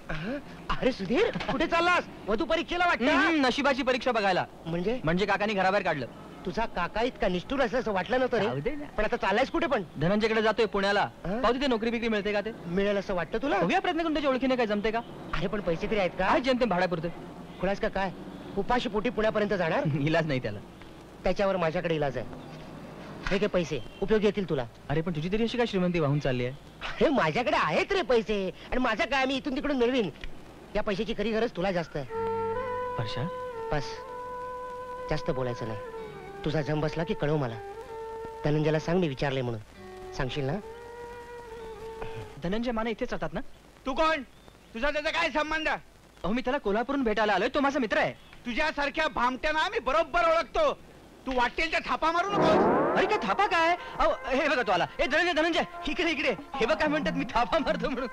अरे सुधीर, कुठे चाललास? वधू परीक्षेला वाटतं? नशिबाची परीक्षा बघायला. म्हणजे काकांनी घराबाहेर काढलं. तुझा काका इतका निष्ठुर असं वाटलं नव्हतं रे. पण आता चाललायस कुठे? पण धनंजयकडे जातोय पुण्याला. पाहू तिथे नोकरी बिक्री मिळते का? ते मिळेल असं वाटतं तुला? बघूया प्रयत्न करून. त्याच्या ओळखीने काय जमते का? अरे पण पैसे तरी आहेत का? काय जनते भाड्यापुरते. खुलास का काय? उपाशी पोटी पुण्यापर्यंत जाणार? इलाज नाही त्याला. त्याच्यावर माझ्याकडे इलाज आहे. हे काय पैसे उपयोगी येतील तुला. अरे पण तुझी तरी अशी काय श्रीमंती वाहून चालली आहे? अरे माझ्याकडे आहेत रे पैसे, आणि माझं काय, मी इथून तिकडून मिळवीन. या पैशाची खरी गरज तुला जास्त आहे. वर्षा, बस, जास्त बोलायचं नाही. तुझा जम बसला की कळव मला. धनंजयला सांग मी विचारले म्हणून. सांगशील ना? धनंजय माने इथेच राहतात ना? तू कोण? तुझा त्याचा काय संबंध? अहो मी त्याला कोल्हापूरून भेटायला आलोय. तो माझा मित्र आहे. तुझ्यासारख्या भामट्यांना मी बरोबर ओळखतो. तू वाटेल त्या थापा मारू नको. अरे काय थापा काय? अहो हे बघा तो आला. ए धनंजय, धनंजय इकडे इकडे. हे बघ काय म्हणतात, मी थापा मारतो म्हणून.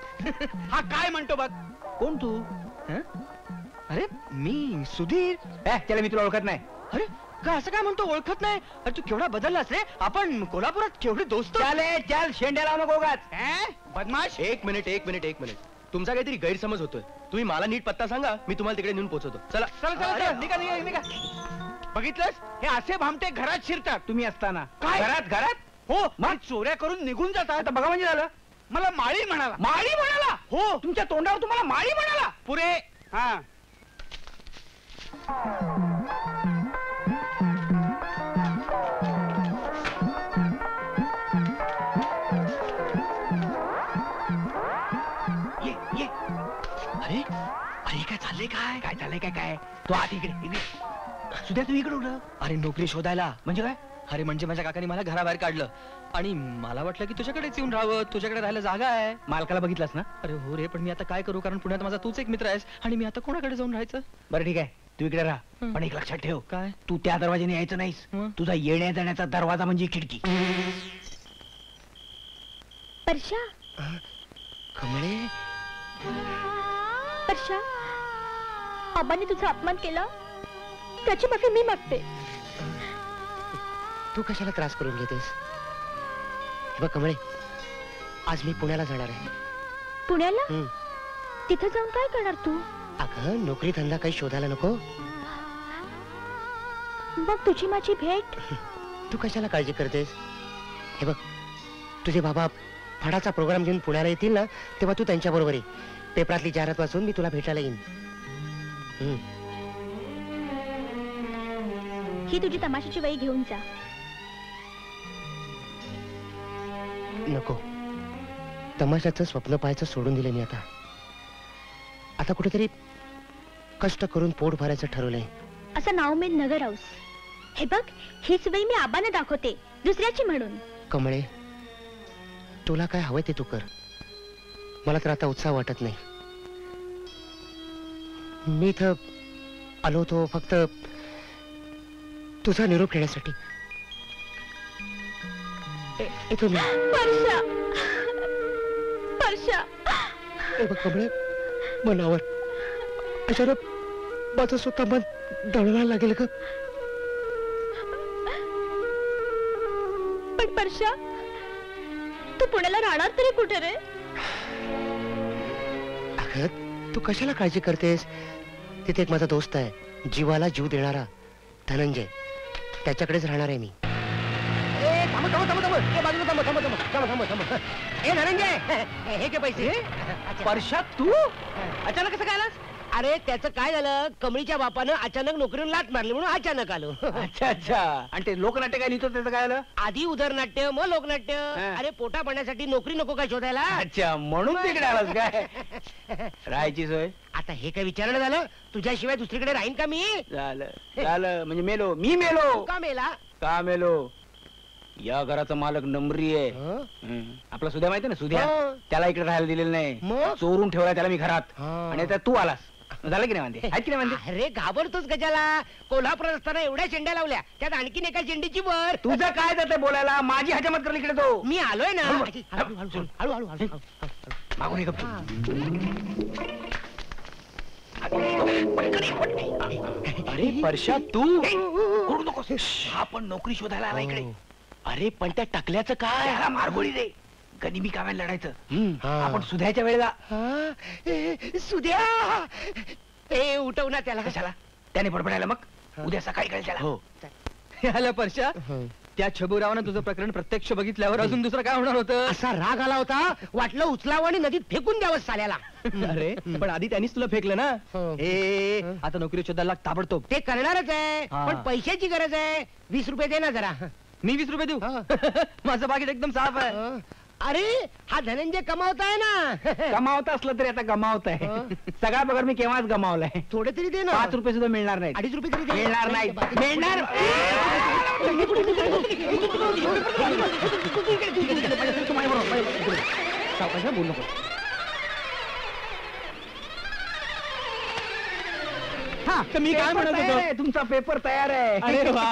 हा काय म्हणतो बघ. कोण तू? अरे मी सुधीर. त्याला मी तुला ओळखत नाही. अरे का असं काय म्हणतो? ओळखत नाही? अरे तू केवढा बदललास रे. आपण कोल्हापुरात केवढे दोस्त. चल शेंड्याला नको उगाच. बदमाश. एक मिनिट. तुमचा काहीतरी गैरसमज होतोय. तुम्ही मला नीट पत्ता सांगा, मी तुम्हाला तिकडे नेऊन पोहोचवतो. चला चला निघा. बघितलंस, हे असे भामटे घरात शिरतात तुम्ही असताना. काय घरात? हो, मग चोऱ्या करून निघून जातात. आता बघा म्हणजे झालं. मला माळी म्हणाला. हो, तुमच्या तोंडावर तुम्हाला माळी म्हणाला. पुरे. हा ये. अरे काय चाललंय? काय तो आत इकडे. सुद्धा तू इकडे उडलं. अरे नोकरी शोधायला. म्हणजे काय? अरे म्हणजे माझ्या काकाने मला घराबाहेर काढलं, आणि मला वाटलं की तुझ्याकडेच येऊन राहावं. तुझ्याकडे राहायला जागा आहे. मालकाला बघितलास ना? अरे हो रे, पण मी आता काय करू? कारण पुण्यात माझा तूच एक मित्र आहेस, आणि मी आता कोणाकडे जाऊन राहायचं? बरं ठीक आहे, तू इकडे राहा. पण एक लक्षात ठेव. काय? तू त्या दरवाजाने यायचं नाहीस. तुझा येण्या जाण्याचा दरवाजा म्हणजे खिडकी. परशा. कमळे. परशा, आबांनी तुझा अपमान केला, त्याची माफी मी मागते. तू कशाला त्रास करून घेतेस? बघ कमळे, आज मी पुण्याला जाणार आहे. पुण्याला? तिथे जाऊन काय करणार तू? अगं नोकरी धंदा काही शोधायला नको? मग तुझी माझी भेट? तू कशाला काळजी करतेस? हे बघ, तुझे बाबा फडाचा प्रोग्राम घेऊन पुण्याला येतील ना, तेव्हा तू त्यांच्या बरोबर ये. पेपरातली जाहिरात वाचून मी तुला भेटायला येईन. ही तुझी तमाशाची वही घेऊन जा. नको, तमाशाचं स्वप्न पाहायचं सोडून दिले मी आता. आता कुठेतरी कष्ट करून पोट भरायचं ठरवलंय. असं नाव मी नगर हाऊस. हे बघ, हीच वही मी आबांना दाखवते, दुसऱ्याची म्हणून. कमळे, तुला काय हवंय ते तू कर. मला तर आता उत्साह वाटत नाही. मी इथं आलो होतो फक्त तुझा निरोप घेण्यासाठी. येतो मी. परशा, परशा. हे बघ कमळे, मनावर अचानक माझं स्वतः मन दळवायला लागेल का? पण परशा, तू पुण्याला राहणार तरी कुठे रे? अगं तू कशाला काळजी करतेस? तिथे एक माझा दोस्त आहे, जीवाला जीव देणारा धनंजय. त्याच्याकडेच राहणार आहे मी. धनंजय, हे के पैसे? परशात तू अचानक कसं काय आलास? अरे त्याचं काय झालं, कमळीच्या बापानं अचानक नोकरीवर लाट मारली म्हणून अचानक आलो. अच्छा. आणि ते लोकनाट्य काय लिहितो त्याचं काय आलं? आधी उदरनाट्य, मग लोकनाट्य. अरे पोटा पाण्यासाठी नोकरी नको काय शोधायला? अच्छा, म्हणून तिकडे आलास काय? राहायची सोय? आता हे काय विचारणं झालं? तुझ्याशिवाय दुसरीकडे राहीन का मी? झालं म्हणजे मेलो. मी मेलो. का मेला? का मेलो? या घराचा मालक नंबरी आहे. आपला सुद्या माहिती ना, सुद्या. त्याला इकडे राहायला दिलेलं नाही, चोरून ठेवला त्याला मी घरात. आणि आता तू आलास, झालं की नाही म्हणते? आहेत की नाही म्हणते? अरे घाबरतोस गजाला? कोल्हापुरात असताना एवढ्या शेंड्या लावल्या, त्यात आणखीन एका शेंडीची वर. तुझं काय जातं बोलायला? माझी हजामत कर इकडे. तो मी आलोय ना. हळूहळू मागून ये गप्प. अरे परशा, तू करू नकोस. हा पण नोकरी शोधायला आला इकडे. अरे पण त्या टकल्याचं काय? मारगोळी रे. गनिमी काव्याला लढायचं हा. आपण सुध्याच्या वेळेला सुद्या ए उठव ना त्याला कशाला त्याने बडबडायला मग हा. उद्या सकाळी कळेल त्याला हो ह्याला परशा त्या छबुरावानं तुझं प्रकरण प्रत्यक्ष बघितल्यावर अजून दुसरं काय होणार होतं? असा राग आला होता वाटलं उचलावं आणि नदीत फेकून द्यावं साल्याला अरे पण आधी त्यांनीच तुला फेकलं ना. हो. ए आता नोकरी शोधायला ताबडतोब. ते करणारच आहे हा. पण पैशाची गरज आहे 20 रुपये दे ना जरा मी 20 रुपये देऊ? हा. माझं पाकिट एकदम साफ आहे. अरे हा धनंजय कमावताय ना गमावत असलं तरी आता गमावत आहे हा. सगळा पगार मी केव्हाच गमावलाय थोडे तरी दे ना 5 रुपये सुद्धा मिळणार नाही 2.5 रुपये तरी दे मिळणार नाही मिळणार बोलू नको हा तर मी काय म्हणत होतो? तुमचा पेपर तयार आहे अरे वा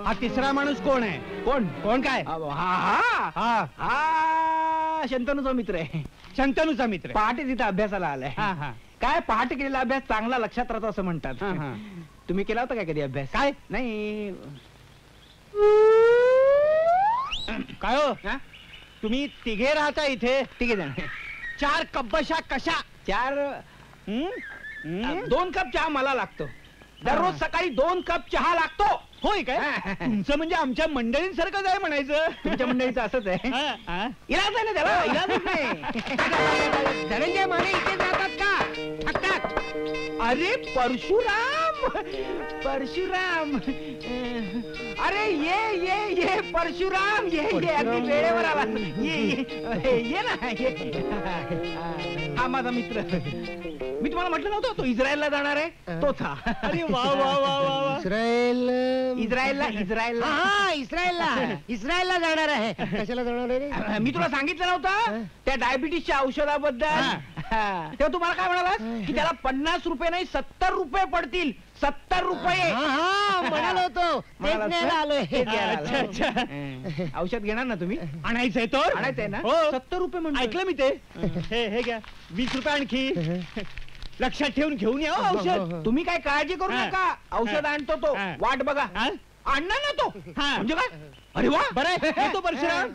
हा तिसरा माणूस कोण आहे? कोण कोण काय? हा हा हा हा शंतनूचा मित्र आहे शंतनूचा मित्र आहे. पहाटे तिथं अभ्यासाला आलाय हा हा काय पहाटे केलेला अभ्यास चांगला लक्षात राहतो असं म्हणतात हा, हा. तुम्ही केला होता काय कधी अभ्यास काय? नाही काय हो हा? तुम्ही तिघे राहता इथे ठीक आहे जण 4 कब्बशा कशा? 4 हं? हं? 2 कप चहा मला लागतो दररोज सकाळी 2 कप चहा लागतो होय काय? हा. तुमचं म्हणजे आमच्या मंडळींसारखंच आहे म्हणायचं. तुमच्या मंडळीचं असंच आहे हा, हा. इलाज आहे ना त्याला इलाजच नाही धनंजय माने इथे जातात का थकतात अरे परशुराम परशुराम अरे ये परशुराम ये अगदी वेळेवर आला ये ना ये हा माझा मित्र मी तुम्हाला म्हटलं नव्हतं तो इस्रायलला जाणार आहे तोच हा अरे वा वा वा वा वा. इस्रायल इस्रायलला हा इस्रायलला जाणार आहे कशाला जाणार आहे रे? मी तुला सांगितलं नव्हतं त्या डायबिटीसच्या औषधाबद्दल हा. तेव्हा तुम्हाला काय म्हणालास की त्याला 50 रुपये नाही 70 रुपये पडतील 70 रुपये हा हा म्हणालो होतो तेच म्हणालास न्यायला ना? आलोय तेच घ्यायला अच्छा, आलोय. अच्छा. औषध घेणार ना तुम्ही आणायचंय तर आणायचंय ना हो 70 रुपये म्हणतो ऐकलं मी ते हे घ्या 20 रुपये आणखी लक्षात ठेवून घेऊन या हो औषध. तुम्ही काय काळजी करू हा. नका औषध आणतो तो हा. वाट बघा हा? आणणार ना तो हा. म्हणजे काय अरे वा बरं आहे. येतो परशुराम.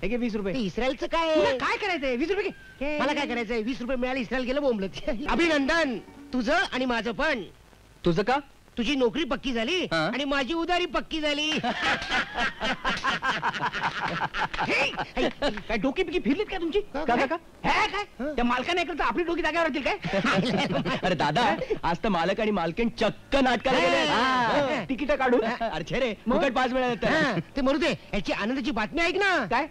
हे घे 20 ते रुपये इस्रायलचं काय तुला आहे? काय करायचंय 20 रुपये घे. मला काय करायचंय 20 रुपये मिळाले इस्रायल गेलं बोंबलत अभिनंदन तुझं आणि माझं पण तुझं का? तुझी नोकरी पक्की झाली हा? आणि माझी उदारी पक्की झाली काय डोकी पिकी फिरलीत काय तुमची का? का का हे काय त्या मालकाने ऐकलं तर आपली डोकी जागेवर राहतील काय अरे दादा आज तर मालक आणि मालकीण चक्क नाटकाला गेले. तिकीट काढू अरे रे मग? फुकट 5 वेळा हा, येतात. ते मरू दे याची आनंदाची बातमी ऐक ना काय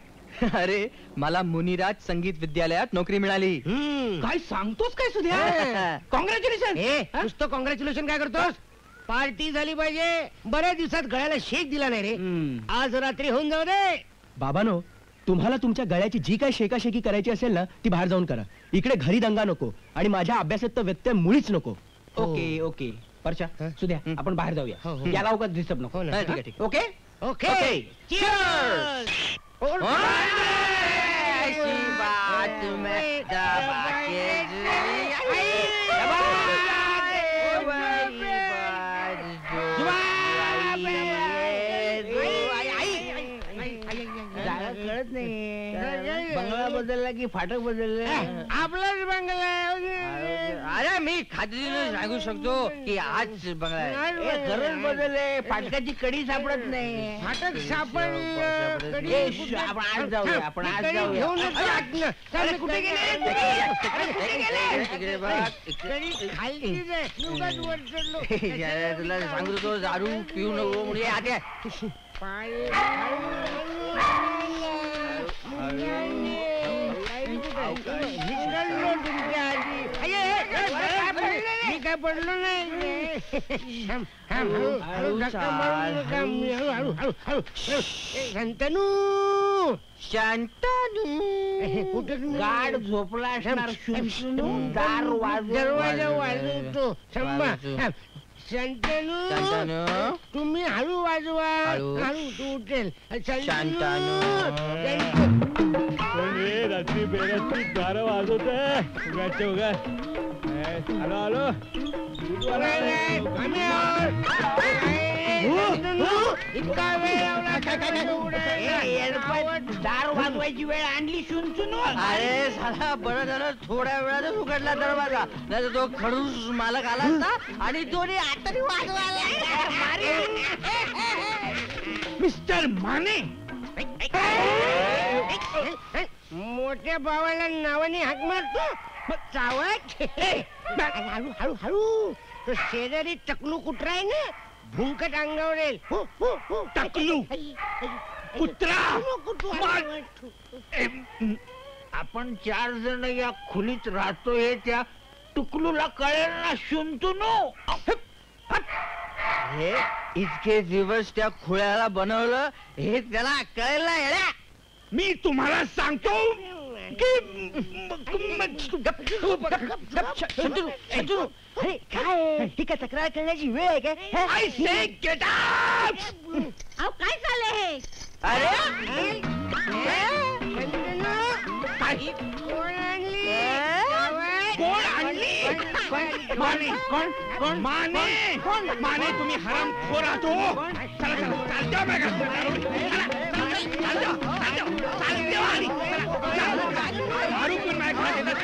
अरे मला मुनिराज संगीत विद्यालयात नोकरी मिळाली. काय सांगतोस काय सुद्या हा. कॉंग्रॅच्युलेशन ए नुसतं कॉंग्रॅच्युलेशन काय करतोस पार्टी झाली पाहिजे बऱ्याच दिवसात गळ्याला शेक दिला नाही रे आज रात्री होऊन जाऊ दे बाबानो तुम्हाला तुमच्या गळ्याची जी काय शेकाशेकी करायची असेल ना ती बाहेर जाऊन करा. इकडे घरी दंगा नको आणि माझ्या अभ्यासात तर व्यत्यय मुळीच नको. ओके ओके परशा हा? सुद्या हं. आपण बाहेर हो, जाऊया हो. याला उगाच डिस्टर्ब नको हो ना. हा, ठीक आहे, ठीक आहे. Okay okay okay. Cheers! कळत नाही बंगला बदलला की फाटक बदललं आपलाच बंगला अरे मी खात्रीने सांगू शकतो की आज बंगला घरच बदलले फाटकाची कडी सापडत नाही फाटक सापडलं ए, आपण आज जाऊया आपण आज जाऊया अरे कुठे तुला सांगतो दारू पिऊ नको म्हणजे आता मी काय पडलो नाही शंतनू शांतानू कुठे गाड झोपला असणार शुनशुनू, दार वाजव दरवाजा वाजवतो शंतनू तुम्ही हळू वाजवा. हळू तू उठेल. रात्री बेरात्री दार वाजवत उगाच्या उगा. आलो आलो. इतका वेळ दार वाजवायची वेळ आणली शुनचुनू. अरे साला बरं झालं थोड्या वेळातच उघडला दरवाजा, नाही तर तो खडूस मालक आला असता आणि तो आतरी वाजवायला. मिस्टर माने, मोठ्या भावाला नावाने हाक मारतो चावत. हळू हळू हळू. तो शेजारी टकलू कुत्रा आहे ना, भुंकट अंगावर येईल. टकलू कुत्रा. आपण 4 जण या खोलीत राहतो हे त्या टुकलूला कळेल ना शुंतुनू. हे इतके दिवस त्या खुळ्याला बनवलं हे त्याला कळेल ना येड्या. मी तुम्हाला सांगतो की शंतनू शंतनू अरे काय ही काय तक्रार करण्याची वेळ आहे काय? I say get out! अहो काय चाललंय हे? अरे कोण आणली? माने कोण कोण माने कोण माने तुम्ही हराम खोर आहात हो. चला चला चालत्या बघा. दारू पिऊन माझ्या घरात येतात.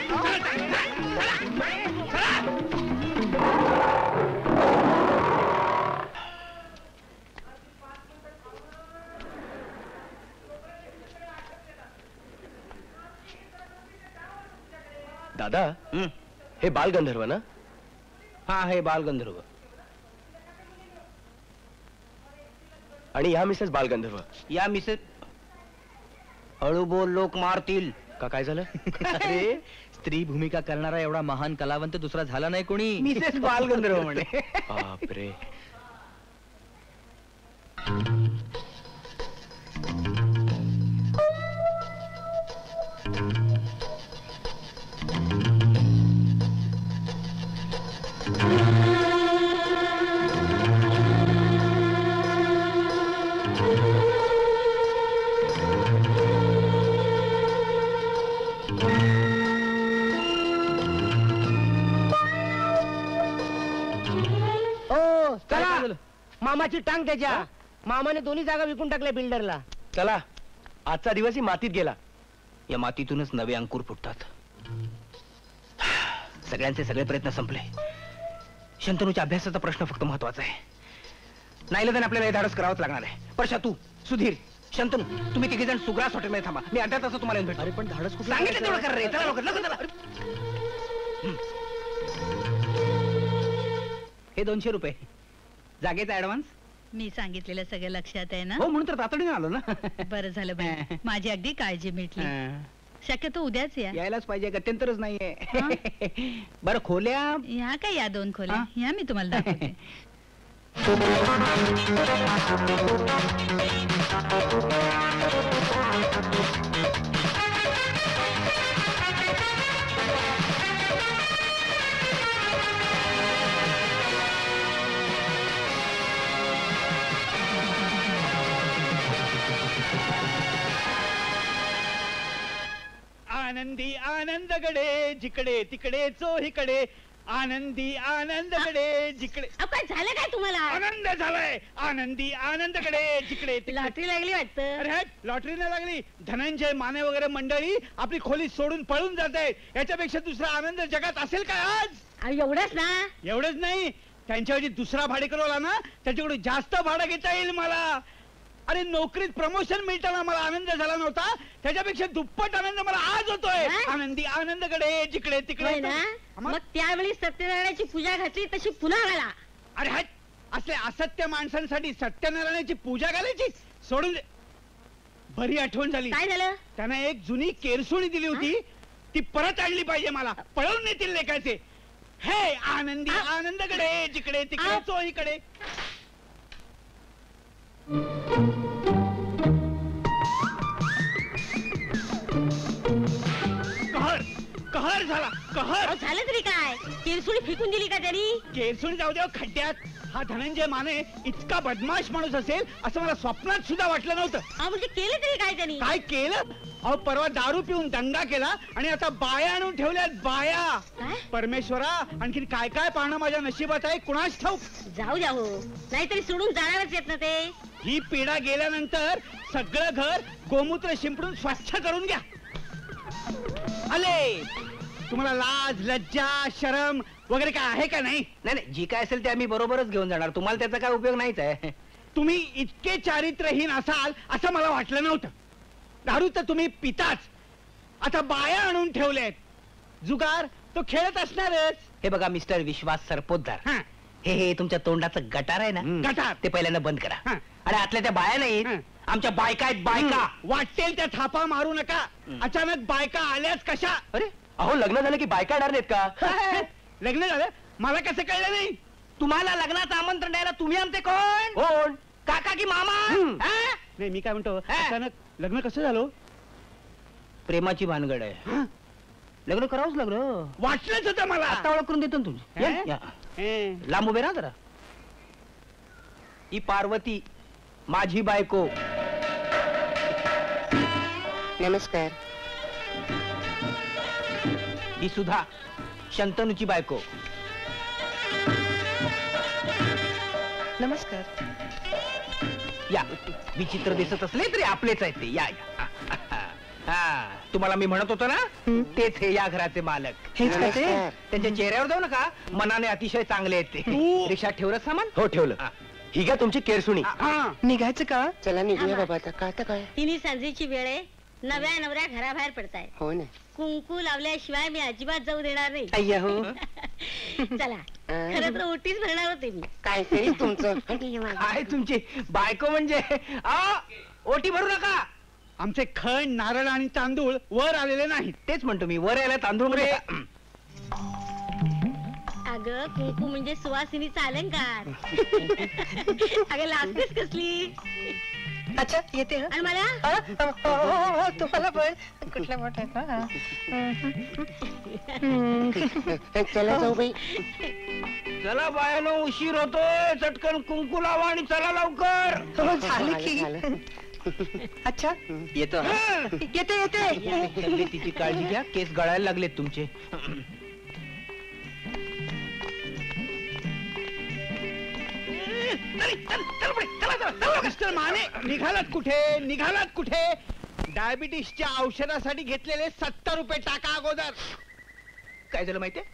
दादा हे बालगंधर्व ना? हा हे बालगंधर्व. आणि ह्या मिसेस बालगंधर्व. या मिसेस. हळू बोल लोक मारतील. का काय झालं? अरे स्त्री भूमिका करणारा एवढा महान कलावंत दुसरा झाला नाही कोणी. मिसेस बालगंधर्व म्हणे. बापरे. चला मामाची टांग त्याच्या. मामाने दोन्ही जागा विकून टाकल्या बिल्डरला. चला आजचा दिवसही मातीत गेला. या मातीतूनच नवे अंकुर फुटतात. सगळ्यांचे सगळे प्रयत्न संपले. शंतनूच्या अभ्यासाचा प्रश्न फक्त महत्वाचा आहे. नाईलाजाने आपल्याला हे धाडस करावंच लागणार आहे. परशा तू, सुधीर, शंतनू तुम्ही तिघे जण सुग्रास हॉटेलमध्ये थांबा. मी अर्ध्या तासात तुम्हाला येऊन भेटतो. अरे पण धाडस कुठलं सांगितलं तेवढं कर रे. चला लवकर लवकर चला. हे 200 रुपये जागेचा ऍडव्हान्स. मी सांगितलेलं सगळं लक्षात आहे ना? हो म्हणून तर तातडीने आलो ना. बरं झालं बाई, माझी अगदी काळजी मिटली. शक्यतो उद्याच या. यायलाच पाहिजे. गत्यंतरच नाहीये. बरं खोल्या. ह्या काय या 2 खोल्या हा? ह्या मी तुम्हाला दाखवते. आनंदी आनंदगडे जिकडे तिकडे चोहीकडे. आनंदी आनंदगडे जिकडे. अहो काय झालं काय तुम्हाला? आनंद झालाय. आनंदी आनंदगडे जिकडे तिकडे. लॉटरी लागली वाटतं. अरे लॉटरी नाही लागली. धनंजय माने वगैरे मंडळी आपली खोली सोडून पळून जात आहेत. याच्यापेक्षा दुसरा आनंद जगात असेल काय आज? अहो एवढंच ना. एवढंच नाही, त्यांच्याऐवजी दुसरा भाडेकरू आला ना त्याच्याकडून जास्त भाडं घेता येईल मला. अरे नोकरीत प्रमोशन मिळताना मला आनंद झाला नव्हता, त्याच्यापेक्षा दुप्पट आनंद मला आज होतोय. हा? आनंदी आनंदकडे जिकडे होय तिकडे. ना. मग त्यावेळी सत्यनारायणाची पूजा घातली तशी पुन्हा घाला. अरे हाय, असले असत्य माणसांसाठी सत्यनारायणाची पूजा घालायची सोडून दे. बरी आठवण झाली. काय झालं? त्यानं एक जुनी केरसुणी दिली होती, ती परत आणली पाहिजे मला. पळवून नेतील लेखायचे. हे आनंदी आनंदकडे जिकडे तिकडे चोहीकडे. कहर कहर झाला कहर. अहो झालं तरी काय? किरसुणी फेकून दिली का त्यांनी? केरसुणी जाऊ द्या खड्ड्यात. हा धनंजय माने इतका बदमाश माणूस असेल असं मला स्वप्नात सुद्धा वाटलं नव्हतं. म्हणजे केलं तरी काय त्यांनी? काय केलं? अहो परवा दारू पिऊन दंगा केला आणि आता बाया आणून ठेवल्यात बाया. काय? परमेश्वरा, आणखीन काय काय पाहणं माझ्या नशिबात आहे कुणास ठाऊक. जाऊ द्या हो, नाहीतरी सोडून जाणारच येत ना ते. ही पिढा गेल्यानंतर सगळं घर गोमूत्र शिंपडून स्वच्छ करून घ्या. आले तुम्हाला लाज लज्जा शरम वगैरे काय आहे का नाही? नाही नाही, जी काय असेल ते आम्ही बरोबरच घेऊन जाणार. तुम्हाला त्याचा काय उपयोग नाहीच आहे. तुम्ही इतके चारित्र्यहीन असाल असं मला वाटलं नव्हतं. दारू तर तुम्ही पिताच, आता बाया आणून ठेवल्यात. जुगार तो खेळत असणारच. हे बघा मिस्टर विश्वास सरपोतदार, हा, हे तुमच्या तोंडाचं गटार आहे ना, गटार. ते पहिल्यांदा बंद करा. हा. आणि आतल्या त्या बाया नाहीत, हा. आमच्या बायका आहेत बायका. वाटेल त्या थापा मारू नका. अचानक बायका आल्याच कशा? अरे अहो, लग्न झालं की बायका येणार नाहीत का? लग्न झालं मला कसं कळलं नाही? तुम्हाला लग्नाचं आमंत्रण द्यायला तुम्ही आमचे कोण? कोण? काका की मामा? हा? नाही मी काय म्हणतो, हा. अचानक लग्न कसं झालं? प्रेमाची भानगड आहे. हा? लग्न करावंच लग्न. वाटलंच होतं मला. आता ओळख करून देतो ना तुमची. या, हा? या. हे. लांब उभे राहा जरा. ही पार्वती माझी बायको. नमस्कार. ही सुद्धा शंतनूची बायको. नमस्कार. या, विचित्र दिसत असले तरी आपलेच आहेत ते. या या. हा, तुम्हाला मी म्हणत होतो ना, तेच हे या घराचे मालक. हेच का ते? त्यांच्या चेहऱ्यावर जाऊ नका, मनाने अतिशय चांगले आहेत ते. तू- रिक्षात ठेवलं सामान? हो ठेवलं. हा. ही का तुमची केरसुणी? हा. निघायचं का? चला निघूया बाबा आता. का आता काय? तिन्ही सांजेची वेळ आहे, नव्या नवऱ्या घराबाहेर पडताय. हो ना. कुंकू लावल्याशिवाय मी अजिबात जाऊ देणार नाही. अय्या हो. चला, खरं तर ओटीच भरणार होते मी. काहीतरी तुमचं. काय तुमची बायको म्हणजे? आ, ओटी भरू नका. आमचे खण नारळ आणि तांदूळ वर आलेले नाहीत. तेच म्हणतो मी, वर यायला तांदूळ म्हणजे अगं कुंकू म्हणजे सुवासिनीचा अलंकार. अगं लाजतेस कसली? अच्छा येते. आणि मला तुम्हाला पण कुठल्या मोठ्या? चला जाऊ बाई. चला बायानो, उशीर होतोय. चटकन कुंकू लावा आणि चला लवकर. झालं की. अच्छा येतो. येते येते. तब्येतीची काळजी घ्या, केस गळायला लागलेत तुमचे. मिस्टर माने, निघालात कुठे? निघालात कुठे? डायबिटीसच्या औषधासाठी घेतलेले 70 रुपये टाका अगोदर. काय झालं माहितीये?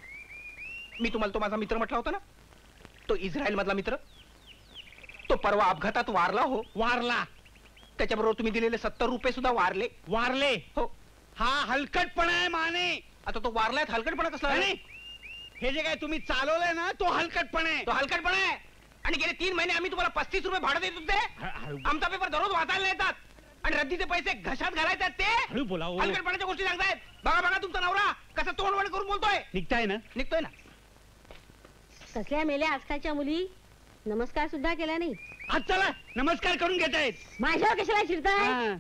मी तुम्हाला तो माझा मित्र म्हटला होता ना, तो इस्रायल मधला मित्र. तो परवा अपघातात वारला हो. वारला? त्याच्याबरोबर तुम्ही दिलेले 70 रुपये सुद्धा वारले. वारले? हो. हा हलकटपणा आहे माने. आता तो वारलाय, हलकटपणा कसला? आणि हे जे काय तुम्ही चालवलंय ना, तो हलकटपणा आहे. तो हलकटपणा आहे. आणि गेले 3 महिने आम्ही तुम्हाला 35 रुपये भाडं देत होते. आमचा पेपर दररोज वाचायला येतात आणि रद्दीचे पैसे घशात घालायचे ते. हळू बोला हो. हलकटपणाच्या गोष्टी सांगतायत. बघा बघा तुमचा नवरा कसा तोंडवण करून बोलतोय. निघताय ना? निघतोय ना. कसल्या मेल्या आजकालच्या मुली नमस्कार सुद्धा केला नाही. आज चला नमस्कार करून घेतायत. माझ्यावर कशाला शिरताय? हा.